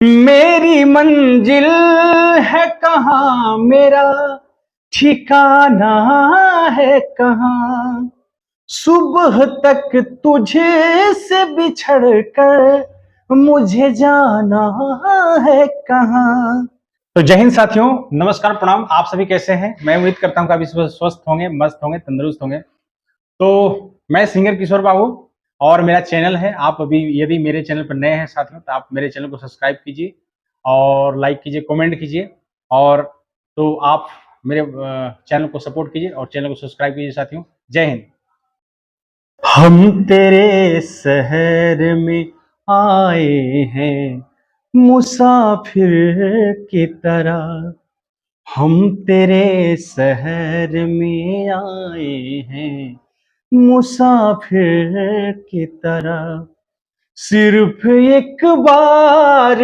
मेरी मंजिल है कहाँ, मेरा ठिकाना है कहाँ। सुबह तक तुझे से बिछड़ कर मुझे जाना है कहाँ। तो जय हिंद साथियों, नमस्कार, प्रणाम। आप सभी कैसे हैं? मैं उम्मीद करता हूं काफी स्वस्थ होंगे, मस्त होंगे, तंदुरुस्त होंगे। तो मैं सिंगर किशोर बाबू और मेरा चैनल है। आप अभी यदि मेरे चैनल पर नए हैं साथियों, तो आप मेरे चैनल को सब्सक्राइब कीजिए और लाइक कीजिए, कमेंट कीजिए। और तो आप मेरे चैनल को सपोर्ट कीजिए और चैनल को सब्सक्राइब कीजिए साथियों। जय हिंद। हम तेरे शहर में आए हैं मुसाफिर की तरह। हम तेरे शहर में आए हैं मुसाफिर की तरह। सिर्फ एक बार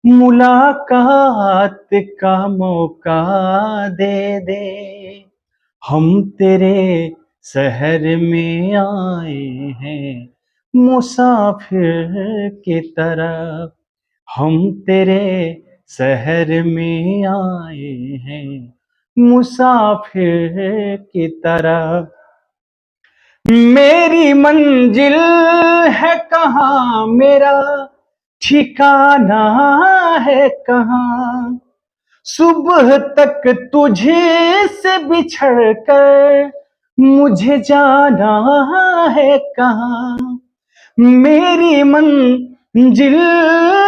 मुलाकात का मौका दे दे। हम तेरे शहर में आए हैं मुसाफिर की तरह। हम तेरे शहर में आए हैं मुसाफिर की तरह। मेरी मंजिल है कहाँ, मेरा ठिकाना है कहाँ। सुबह तक तुझे से बिछड़ कर मुझे जाना है कहाँ। मेरी मंजिल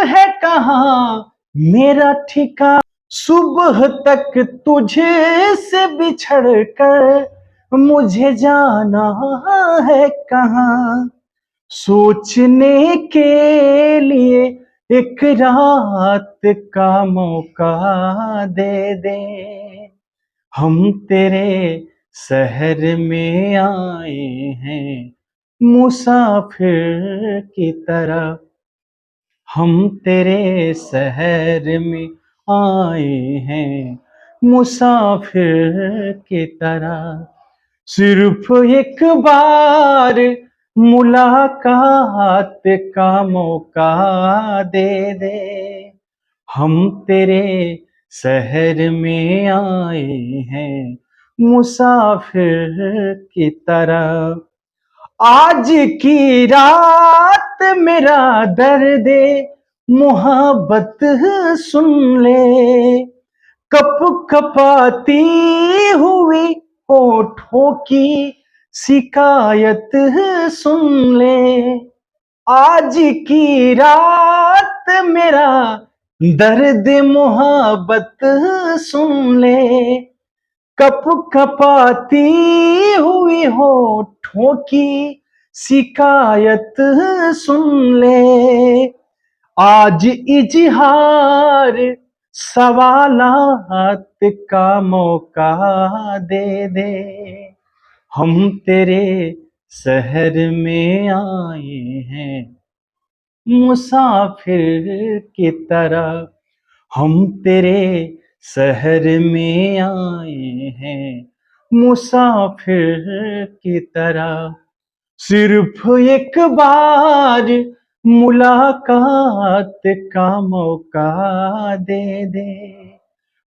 है कहाँ, मेरा ठिकाना। सुबह तक तुझे से बिछड़ कर मुझे जाना है कहाँ। सोचने के लिए एक रात का मौका दे दे। हम तेरे शहर में आए हैं मुसाफिर की तरह। हम तेरे शहर में आए हैं मुसाफिर की तरह। सिर्फ एक बार मुलाकात का मौका दे दे। हम तेरे शहर में आए हैं मुसाफिर की तरह। आज की रात मेरा दर्द मोहब्बत सुन ले। कप कपाती हुई होठों की शिकायत सुन ले। आज की रात मेरा दर्द मोहब्बत सुन ले। कप कपाती हुई होठों की शिकायत सुन ले। आज इजहार सवालात का मौका दे दे। हम तेरे शहर में आए हैं मुसाफिर की तरह। हम तेरे शहर में आए हैं मुसाफिर की तरह। सिर्फ एक बार मुलाकात का मौका दे दे।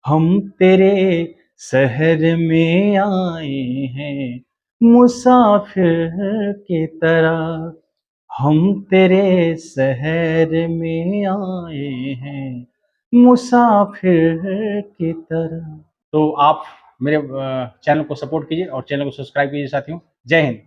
हम तेरे शहर में आए हैं मुसाफिर की तरह। हम तेरे शहर में आए हैं मुसाफिर की तरह। तो आप मेरे चैनल को सपोर्ट कीजिए और चैनल को सब्सक्राइब कीजिए साथियों। जय हिंद।